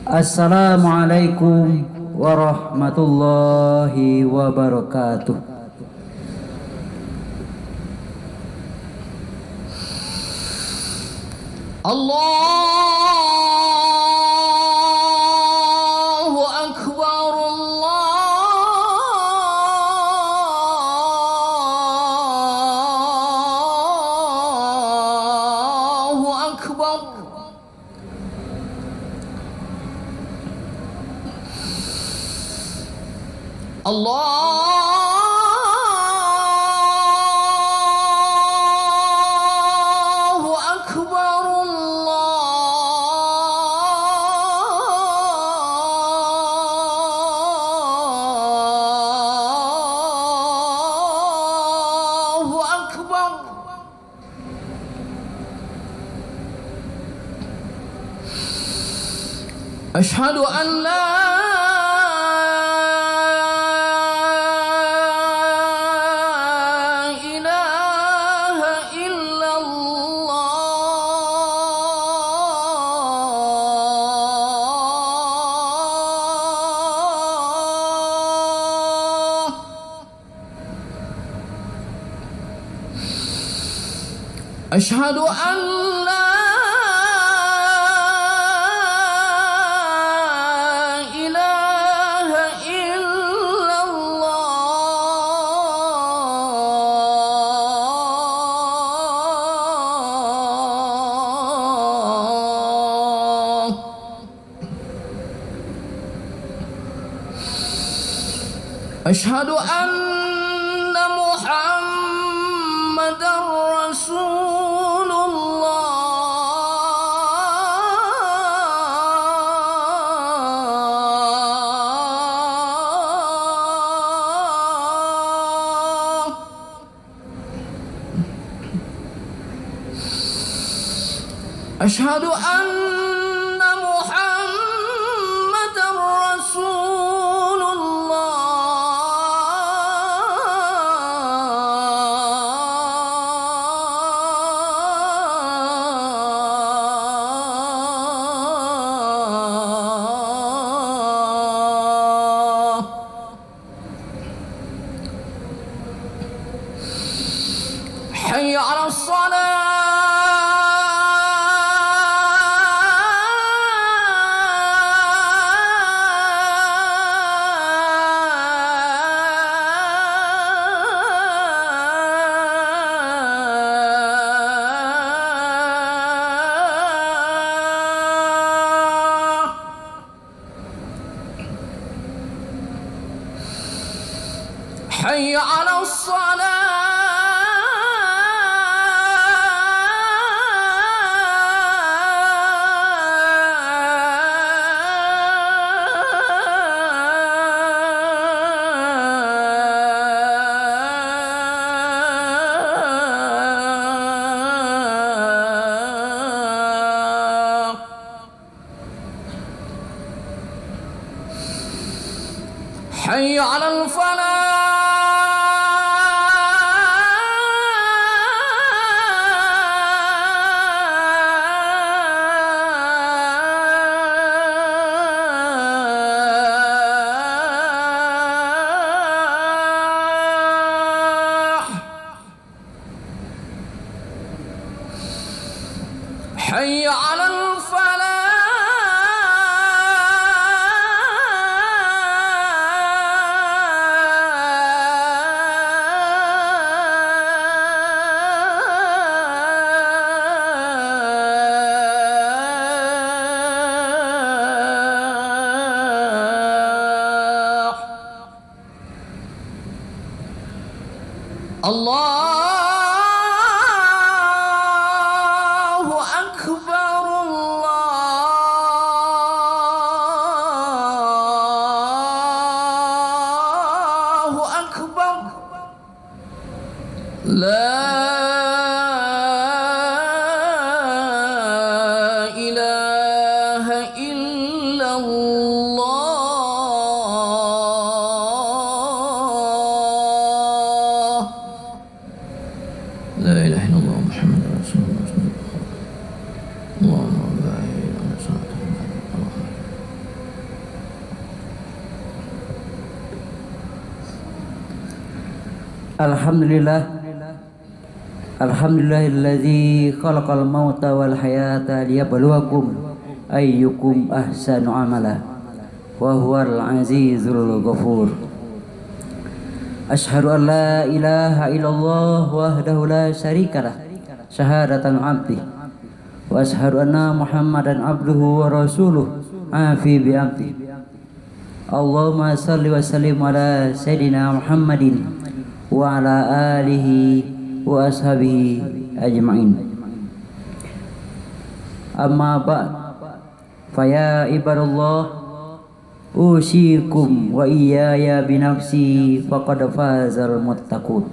Assalamualaikum warahmatullahi wabarakatuh. Allahu Akbar, Allahu Akbar. Allahu Akbar, Allahu Akbar. Ashhadu an la أشهد أن لا إله إلا الله. أشهد أن محمدا رسول الله. أشهد أن محمدا رسول الله. حي على الصلاة. حي على الصلاة. حي على الفلاح. حي على الفلاح. الله أكبر، الله أكبر. لا إله إلا الله. لا إله إلا الله محمد رسول الله. اللهم بارك على سيدنا محمد. Alhamdulillah. Alhamdulillahilladzi khalaqal mauta wal hayata liyabluwakum ayyukum ahsanu amala wa huwal azizul ghafur. Asyhadu an la ilaha illallah wahdahu la syarikalah syahadatan abdi wa asyhadu anna Muhammadan abduhu wa rasuluh afi bi abdi. Allahumma salli wa sallim ala sayyidina Muhammadin wa ala alihi wa ashabihi ajma'in. Amma ba'd, faya ibadallah, usikum wa iyaya binafsi faqad fazal muttaqun.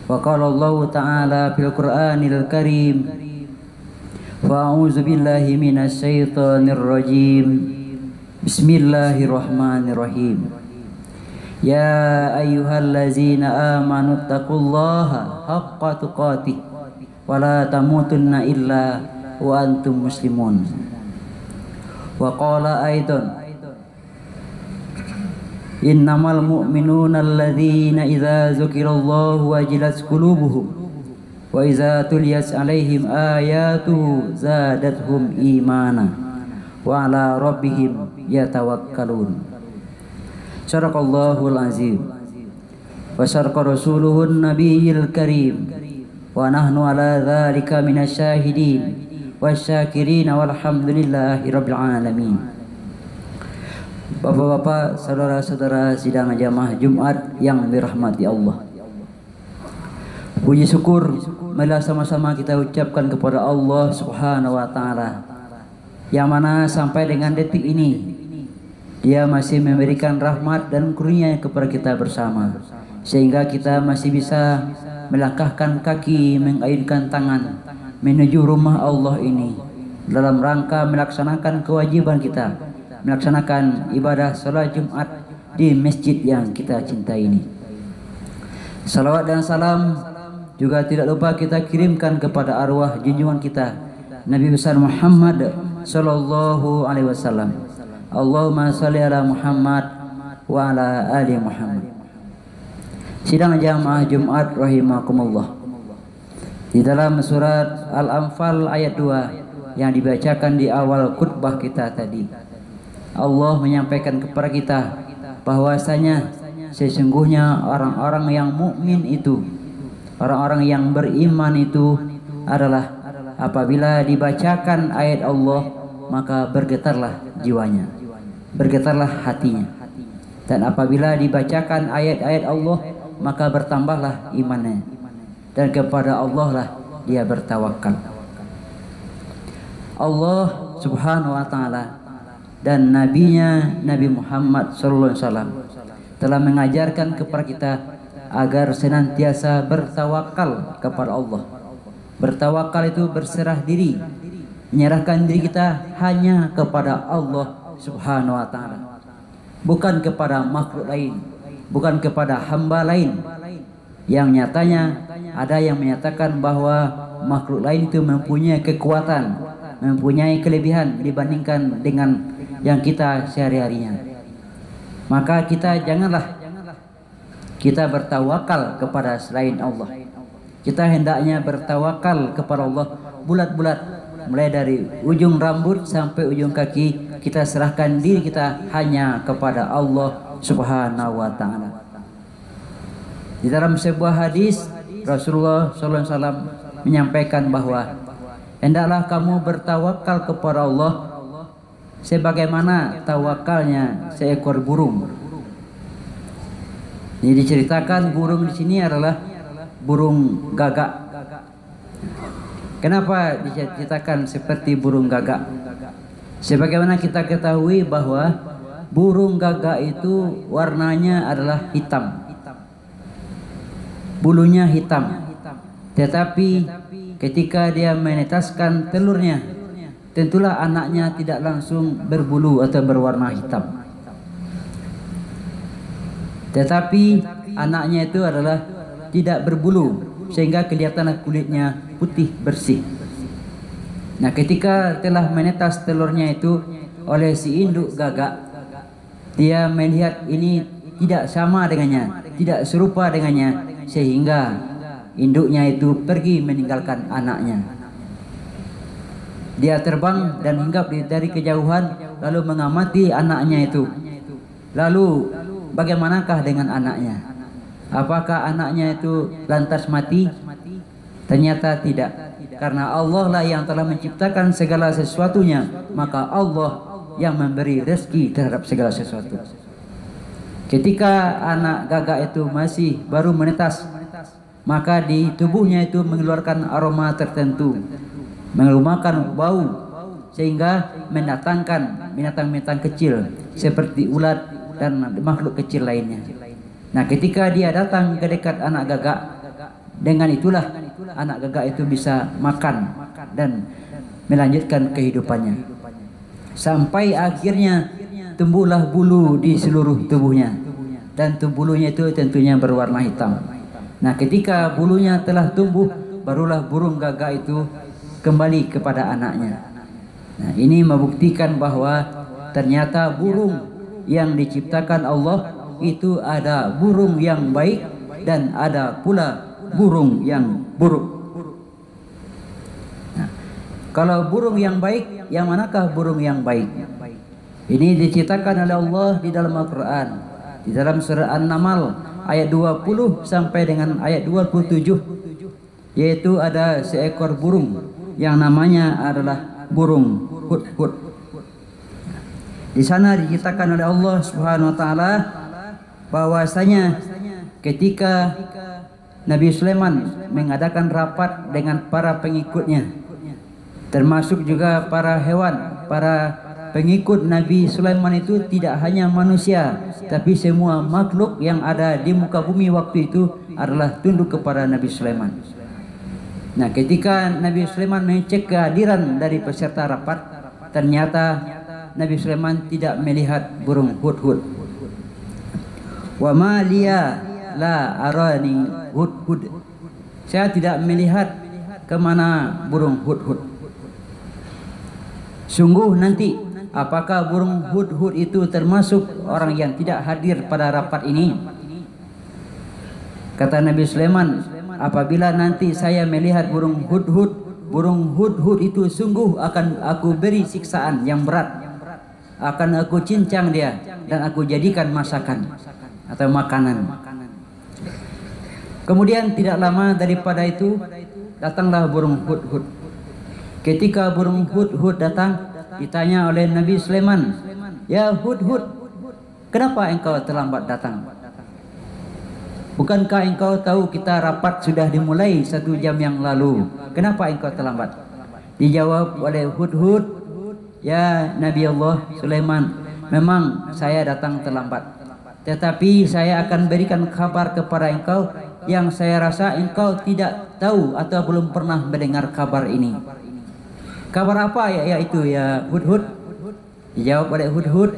Wa qala Allah ta'ala fil Qur'anil Karim, fa'auzu billahi minasy syaithanir rajim. Bismillahirrahmanirrahim. Ya ayyuhallazina amanu taqullaha haqqa tuqatih wa la tamutunna illa wa antum muslimun. Wa qala aidan, innamal mu'minuna alladzina idza dzukirallahu wajilat qulubuhum wa idza tuliyat alaihim ayatuhu zadatuhum imana wa ala rabbihim yatawakkalun. Sadaqallahul azim wa sadaqa rasuluhun nabiyil karim wa nahnu ala dzalika minasyahidin wasyakirin walhamdulillahi rabbil alamin. Bapak-bapak, saudara-saudara sidang jamaah Jumat yang dirahmati Allah, puji syukur marilah sama-sama kita ucapkan kepada Allah Subhanahu wa taala, yang mana sampai dengan detik ini Dia masih memberikan rahmat dan karunia kepada kita bersama, sehingga kita masih bisa melangkahkan kaki, mengayunkan tangan menuju rumah Allah ini dalam rangka melaksanakan kewajiban kita, melaksanakan ibadah salat Jumat di masjid yang kita cintai ini. Salawat dan salam juga tidak lupa kita kirimkan kepada arwah junjungan kita Nabi besar Muhammad sallallahu alaihi wasallam. Allahumma sholli ala Muhammad wa ala ali Muhammad. Sidang jamaah Jumat rahimakumullah. Di dalam surat Al-Anfal ayat 2 yang dibacakan di awal khutbah kita tadi, Allah menyampaikan kepada kita bahwasanya sesungguhnya orang-orang yang mukmin itu, orang-orang yang beriman itu adalah apabila dibacakan ayat Allah maka bergetarlah jiwanya, bergetarlah hatinya. Dan apabila dibacakan ayat-ayat Allah maka bertambahlah imannya, dan kepada Allah lah dia bertawakal. Allah Subhanahu wa taala dan nabinya Nabi Muhammad sallallahu alaihi wasallam telah mengajarkan kepada kita agar senantiasa bertawakal kepada Allah. Bertawakal itu berserah diri, menyerahkan diri kita hanya kepada Allah Subhanahu wa taala, bukan kepada makhluk lain, bukan kepada hamba lain. Yang nyatanya ada yang menyatakan bahwa makhluk lain itu mempunyai kekuatan, mempunyai kelebihan dibandingkan dengan yang kita sehari-harinya. Maka kita janganlah kita bertawakal kepada selain Allah. Kita hendaknya bertawakal kepada Allah bulat-bulat, mulai dari ujung rambut sampai ujung kaki. Kita serahkan diri kita hanya kepada Allah Subhanahu wa taala. Di dalam sebuah hadis Rasulullah sallallahu alaihi wasallam menyampaikan bahwa hendaklah kamu bertawakal kepada Allah sebagaimana tawakalnya seekor burung. Ini diceritakan burung di sini adalah burung gagak. Kenapa diceritakan seperti burung gagak? Sebagaimana kita ketahui bahwa burung gagak itu warnanya adalah hitam, bulunya hitam. Tetapi ketika dia menetaskan telurnya, tentulah anaknya tidak langsung berbulu atau berwarna hitam. Tetapi anaknya itu adalah tidak berbulu, sehingga kelihatan kulitnya putih bersih. Nah, ketika telah menetas telurnya itu oleh si induk gagak, dia melihat ini tidak sama dengannya, tidak serupa dengannya, sehingga induknya itu pergi meninggalkan anaknya. Dia terbang dan hinggap dari kejauhan, lalu mengamati anaknya itu. Lalu bagaimanakah dengan anaknya? Apakah anaknya itu lantas mati? Ternyata tidak, karena Allah lah yang telah menciptakan segala sesuatunya, maka Allah yang memberi rezeki terhadap segala sesuatu. Ketika anak gagak itu masih baru menetas, maka di tubuhnya itu mengeluarkan aroma tertentu, mengeluarkan bau, sehingga mendatangkan binatang-binatang kecil seperti ulat dan makhluk kecil lainnya. Nah, ketika dia datang ke dekat anak gagak, dengan itulah anak gagak itu bisa makan dan melanjutkan kehidupannya. Sampai akhirnya tumbuhlah bulu di seluruh tubuhnya, dan bulunya itu tentunya berwarna hitam. Nah, ketika bulunya telah tumbuh, barulah burung gagak itu kembali kepada anaknya. Nah, ini membuktikan bahwa ternyata burung yang diciptakan Allah itu ada burung yang baik dan ada pula burung yang buruk. Kalau burung yang baik, yang manakah burung yang baik? Ini diceritakan oleh Allah di dalam Al-Quran, di dalam surah An-Naml ayat 20 sampai dengan ayat 27, yaitu ada seekor burung yang namanya adalah burung hudhud. Di sana diceritakan oleh Allah Subhanahu wa taala bahwasanya ketika Nabi Sulaiman mengadakan rapat dengan para pengikutnya, termasuk juga para hewan, para pengikut Nabi Sulaiman itu tidak hanya manusia, tapi semua makhluk yang ada di muka bumi waktu itu adalah tunduk kepada Nabi Sulaiman. Nah, ketika Nabi Sulaiman mengecek kehadiran dari peserta rapat, ternyata Nabi Sulaiman tidak melihat burung hudhud. Wa ma liya la arani hudhud. Saya tidak melihat kemana burung hudhud. Sungguh nanti apakah burung hudhud itu termasuk orang yang tidak hadir pada rapat ini? Kata Nabi Sulaiman, apabila nanti saya melihat burung hudhud itu sungguh akan aku beri siksaan yang berat. Akan aku cincang dia dan aku jadikan masakan atau makanan. Kemudian tidak lama daripada itu datanglah burung hudhud. Ketika burung hudhud datang, ditanya oleh Nabi Sulaiman, "Ya hudhud, kenapa engkau terlambat datang? Bukankah engkau tahu kita rapat sudah dimulai 1 jam yang lalu? Kenapa engkau terlambat?" Dijawab oleh hudhud, "Ya Nabi Allah Sulaiman, memang saya datang terlambat. Tetapi saya akan berikan kabar kepada engkau yang saya rasa engkau tidak tahu atau belum pernah mendengar kabar ini." "Kabar apa yaitu ya hudhud?" Dijawab oleh hudhud,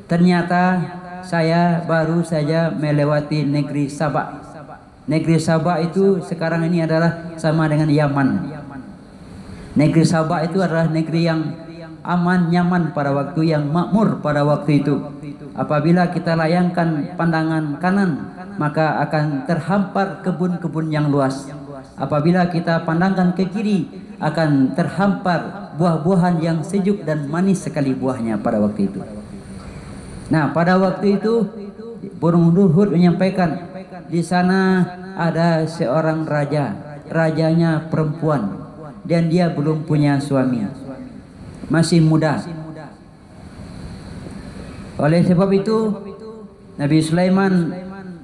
"Ternyata saya baru saja melewati negeri Sabak. Negeri Sabak itu sekarang ini adalah sama dengan Yaman. Negeri Sabak itu adalah negeri yang aman, nyaman pada waktu, yang makmur pada waktu itu. Apabila kita layangkan pandangan kanan, maka akan terhampar kebun-kebun yang luas. Apabila kita pandangkan ke kiri, akan terhampar buah-buahan yang sejuk dan manis sekali buahnya pada waktu itu." Nah, pada waktu itu burung hudhud menyampaikan, di sana ada seorang raja, rajanya perempuan, dan dia belum punya suami, masih muda. Oleh sebab itu Nabi Sulaiman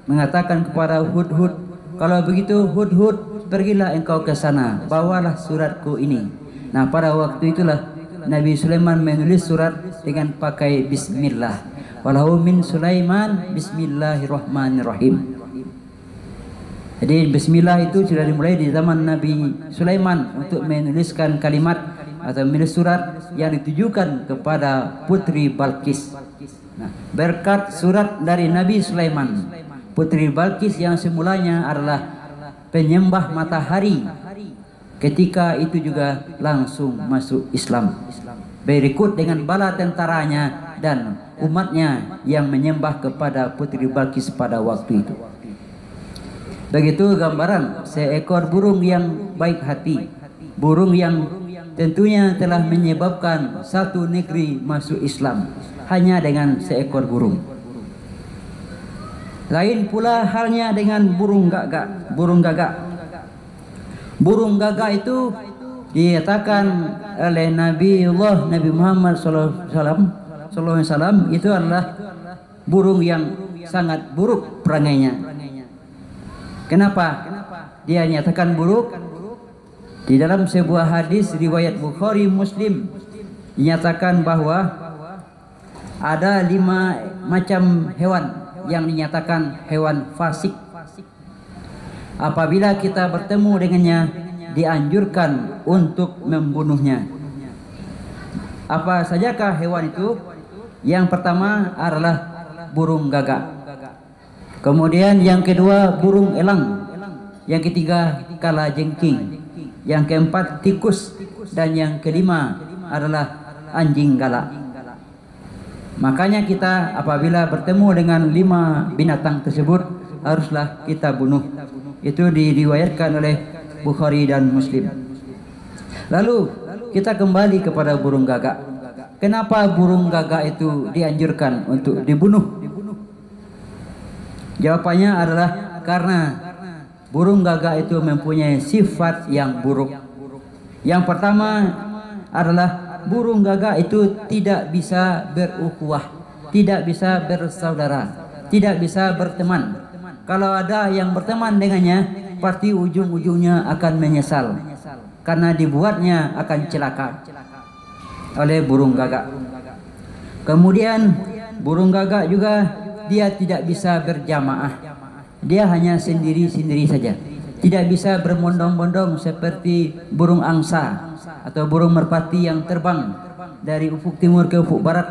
mengatakan kepada hudhud, "Kalau begitu hudhud, pergilah engkau ke sana, bawalah suratku ini." Nah, pada waktu itulah Nabi Sulaiman menulis surat dengan pakai bismillah. Walahu min Sulaiman bismillahirrahmanirrahim. Jadi bismillah itu sudah dimulai di zaman Nabi Sulaiman untuk menuliskan kalimat atau menulis surat yang ditujukan kepada putri Balqis. Nah, berkat surat dari Nabi Sulaiman, putri Balqis yang semulanya adalah penyembah matahari, ketika itu juga langsung masuk Islam, berikut dengan bala tentaranya dan umatnya yang menyembah kepada putri Balqis pada waktu itu. Begitu gambaran seekor burung yang baik hati, burung yang tentunya telah menyebabkan satu negeri masuk Islam hanya dengan seekor burung. Lain pula halnya dengan burung gagak. Burung gagak. Burung gagak itu dikatakan oleh Nabi Muhammad SAW itu adalah burung yang sangat buruk perangainya. Kenapa dia nyatakan buruk? Di dalam sebuah hadis riwayat Bukhari Muslim dinyatakan bahwa ada 5 macam hewan yang dinyatakan hewan fasik. Apabila kita bertemu dengannya, dianjurkan untuk membunuhnya. Apa sajakah hewan itu? Yang pertama adalah burung gagak. Kemudian yang kedua burung elang. Yang ketiga kalajengking. Yang keempat tikus. Dan yang kelima adalah anjing galak. Makanya kita apabila bertemu dengan 5 binatang tersebut haruslah kita bunuh. Itu diriwayatkan oleh Bukhari dan Muslim. Lalu kita kembali kepada burung gagak. Kenapa burung gagak itu dianjurkan untuk dibunuh? Jawabannya adalah karena burung gagak itu mempunyai sifat yang buruk. Yang pertama adalah burung gagak itu tidak bisa berukhuwah, tidak bisa bersaudara, tidak bisa berteman. Kalau ada yang berteman dengannya, pasti ujung-ujungnya akan menyesal karena dibuatnya akan celaka oleh burung gagak. Kemudian burung gagak juga dia tidak bisa berjamaah. Dia hanya sendiri-sendiri saja. Tidak bisa berbondong-bondong seperti burung angsa atau burung merpati yang terbang dari ufuk timur ke ufuk barat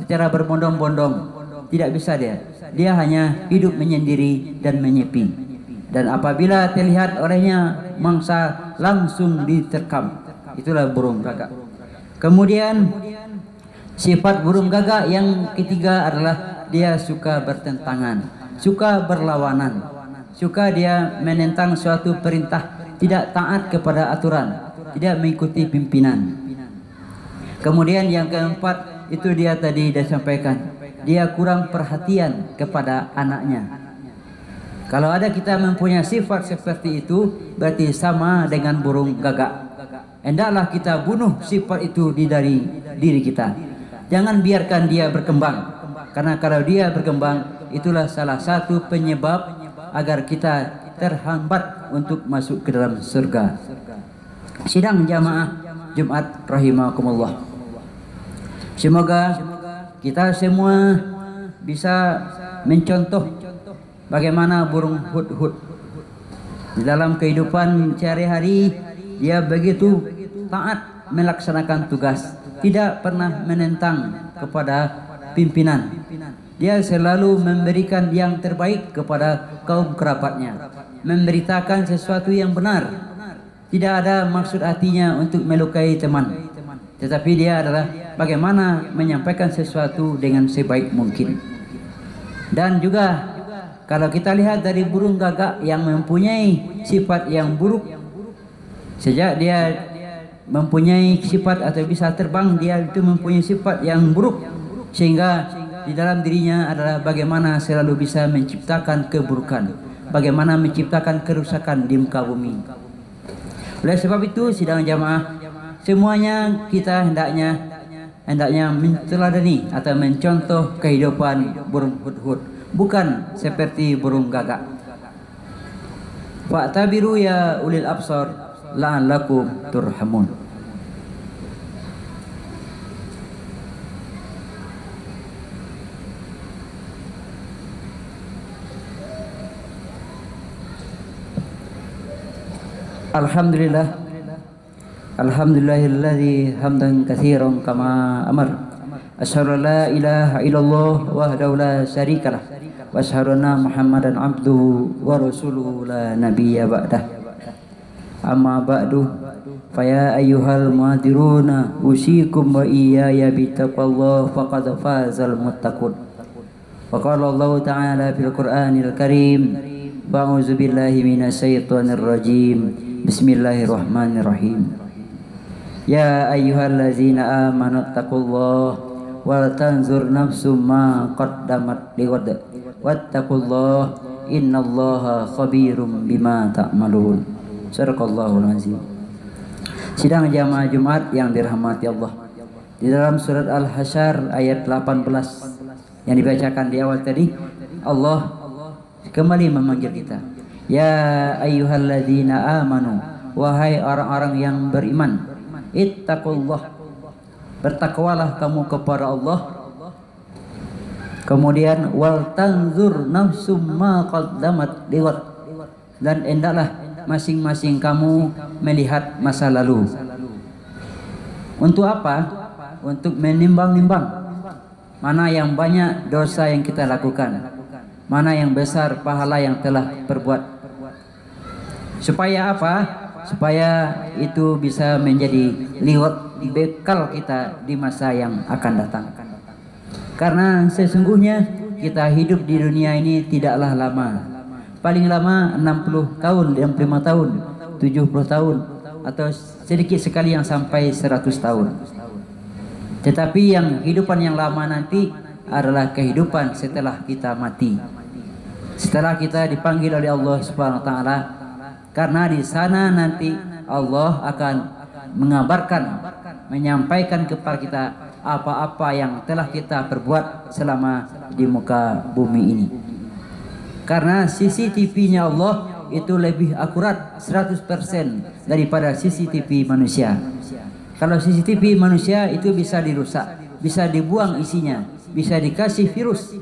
secara berbondong-bondong. Tidak bisa dia. Dia hanya hidup menyendiri dan menyepi. Dan apabila terlihat olehnya mangsa langsung diterkam. Itulah burung gagak. Kemudian sifat burung gagak yang ketiga adalah dia suka bertentangan, suka berlawanan, suka dia menentang suatu perintah, tidak taat kepada aturan, tidak mengikuti pimpinan. Kemudian yang keempat itu dia tadi disampaikan, dia kurang perhatian kepada anaknya. Kalau ada kita mempunyai sifat seperti itu, berarti sama dengan burung gagak. Hendaklah kita bunuh sifat itu dari diri kita. Jangan biarkan dia berkembang. Karena kalau dia berkembang, itulah salah satu penyebab agar kita terhambat untuk masuk ke dalam surga. Sidang jamaah Jumat rahimakumullah. Semoga kita semua bisa mencontoh bagaimana burung hudhud. Di dalam kehidupan sehari-hari dia begitu taat melaksanakan tugas, tidak pernah menentang kepada pimpinan. Dia selalu memberikan yang terbaik kepada kaum kerabatnya, memberitakan sesuatu yang benar. Tidak ada maksud hatinya untuk melukai teman, tetapi dia adalah bagaimana menyampaikan sesuatu dengan sebaik mungkin. Dan juga kalau kita lihat dari burung gagak yang mempunyai sifat yang buruk, sejak dia mempunyai sifat atau bisa terbang, dia itu mempunyai sifat yang buruk, sehingga di dalam dirinya adalah bagaimana selalu bisa menciptakan keburukan, bagaimana menciptakan kerusakan di muka bumi. Oleh sebab itu sidang jamaah, semuanya kita hendaknya menteladani atau mencontoh kehidupan burung hudhud, bukan seperti burung gagak. Fa'tabiru ya ulil absar la'allakum turhamun. Alhamdulillah. Alhamdulillahilladzi hamdan katsiran kama amar. Asyhadu an la ilaha illallah wahdahu la syarikalah wa asyhadu anna Muhammadan abduhu wa rasuluhu la nabiyya ba'dah. Amma ba'du, faya ayyuhal muhadiruna usikum wa iyaya bittaqwallah faqad fazal muttaqun. Wa qala Allah ta'ala fil Qur'anil Karim, A'udzubillahi minasyaitonirrajim. Bismillahirrahmanirrahim. Ya ayyuhallazina amanu taqullaha wal tanzur nafsum ma qaddamat lighad wattaqullaha innallaha khabirum bima ta'malun. Sadaqallahul azim. Sidang jamaah Jumat yang dirahmati Allah, di dalam surat Al-Hasyr ayat 18 yang dibacakan di awal tadi, Allah kembali memanggil kita. Ya ayyuhalladzina amanu, wahai orang-orang yang beriman, ittaqullah, bertakwalah kamu kepada Allah. Kemudian wal tanzur nafsum ma qaddamat liwat, dan hendaklah masing-masing kamu melihat masa lalu. Untuk apa? Untuk menimbang-nimbang mana yang banyak dosa yang kita lakukan, mana yang besar pahala yang telah berbuat. Supaya apa? Supaya itu bisa menjadi liwat, bekal kita di masa yang akan datang. Karena sesungguhnya kita hidup di dunia ini tidaklah lama. Paling lama 60 tahun, 65 tahun, 70 tahun, atau sedikit sekali yang sampai 100 tahun. Tetapi yang kehidupan yang lama nanti adalah kehidupan setelah kita mati. Setelah kita dipanggil oleh Allah Subhanahu wa taala, karena di sana nanti Allah akan mengabarkan, menyampaikan kepada kita apa-apa yang telah kita perbuat selama di muka bumi ini. Karena CCTV-nya Allah itu lebih akurat 100% daripada CCTV manusia. Kalau CCTV manusia itu bisa dirusak, bisa dibuang isinya, bisa dikasih virus.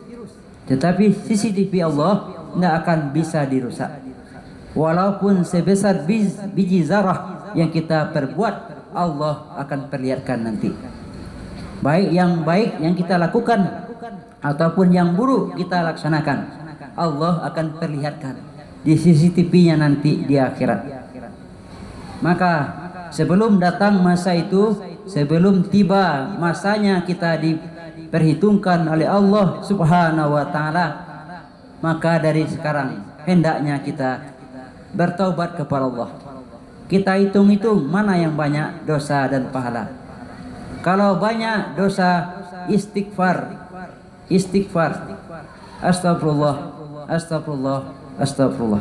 Tetapi CCTV Allah tidak akan bisa dirusak. Walaupun sebesar biji zarah yang kita perbuat, Allah akan perlihatkan nanti. Baik yang kita lakukan ataupun yang buruk kita laksanakan, Allah akan perlihatkan di CCTV-nya nanti di akhirat. Maka sebelum datang masa itu, sebelum tiba masanya kita diperhitungkan oleh Allah Subhanahu wa taala, maka dari sekarang hendaknya kita bertaubat kepada Allah. Kita hitung-hitung mana yang banyak dosa dan pahala. Kalau banyak dosa, istighfar. Astagfirullah.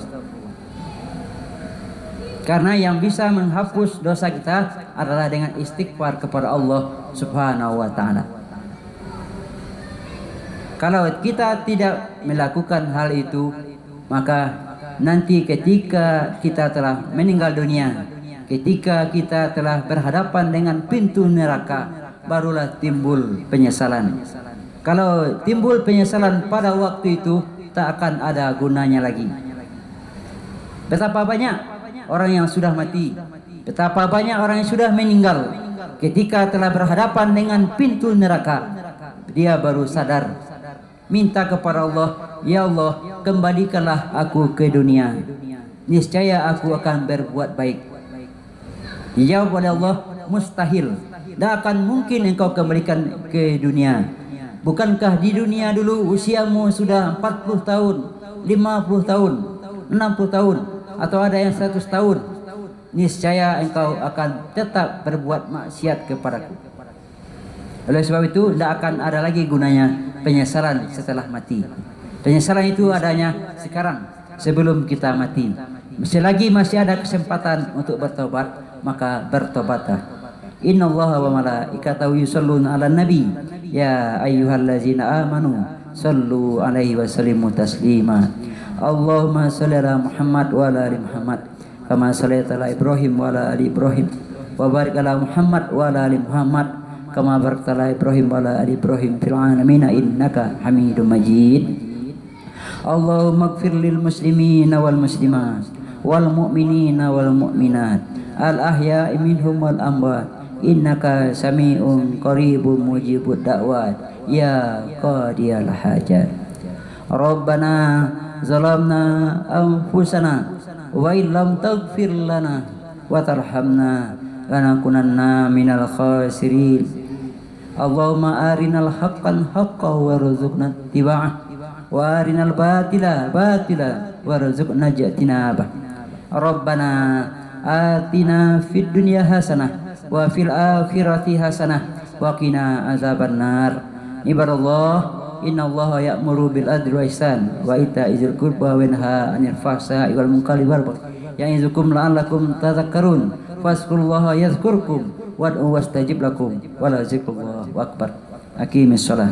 Karena yang bisa menghapus dosa kita adalah dengan istighfar kepada Allah Subhanahu wa taala. Kalau kita tidak melakukan hal itu, maka nanti ketika kita telah meninggal dunia, ketika kita telah berhadapan dengan pintu neraka, barulah timbul penyesalan. Kalau timbul penyesalan pada waktu itu, tak akan ada gunanya lagi. Betapa banyak orang yang sudah mati, betapa banyak orang yang sudah meninggal, ketika telah berhadapan dengan pintu neraka, dia baru sadar, minta kepada Allah, ya Allah, kembalikanlah aku ke dunia, niscaya aku akan berbuat baik. Dijawab oleh Allah, mustahil, tidak akan mungkin engkau kembalikan ke dunia. Bukankah di dunia dulu usiamu sudah 40 tahun, 50 tahun, 60 tahun, atau ada yang 100 tahun? Niscaya engkau akan tetap berbuat maksiat kepadaku. Oleh sebab itu tidak akan ada lagi gunanya penyesalan setelah mati. Penyesalan itu adanya sekarang, sebelum kita mati. Masih ada kesempatan untuk bertobat, maka bertobatlah. Innallaha wa malaikatahu yusholluna 'alan nabi ya ayyuhallazina amanu sallu 'alaihi wa sallimu taslima. Allahumma shalli ala Muhammad wa ala ali Muhammad kama shallaita ala Ibrahim wa ala ali Ibrahim wa barik ala Muhammad wa ala ali Muhammad kama barakta ala Ibrahim wa ala ali Ibrahim fil alamin innaka Hamidum Majid. Allahumma ighfir lil muslimina wal muslimat wal mu'minina wal mu'minat al ahya'i minhum wal amwat innaka sami'un qaribun mujibud da'wat ya qadiyal hajat. Rabbana zalamna anfusana wa illam taghfir lana wa tarhamna lanakunanna minal khasirin. Allahumma arinal haqqan haqqan warzuqna ittiba'ah wa arinal batila batila warzuqna jatinabah. Rabbana atina fid dunya hasanah wa fil akhirati hasanah wa qina azabannar. Ibadallah, innallaha ya'muru bil adli wa ihsan wa ita'i dzil qurba wa yanha 'anil fahsya'i wal munkari wal baghi ya'izukum la'allakum tadhakkarun. Fazkurullaha yadhkurkum wad'u wastajib lakum wa la zikrullahu akbar. Aqimis shalah.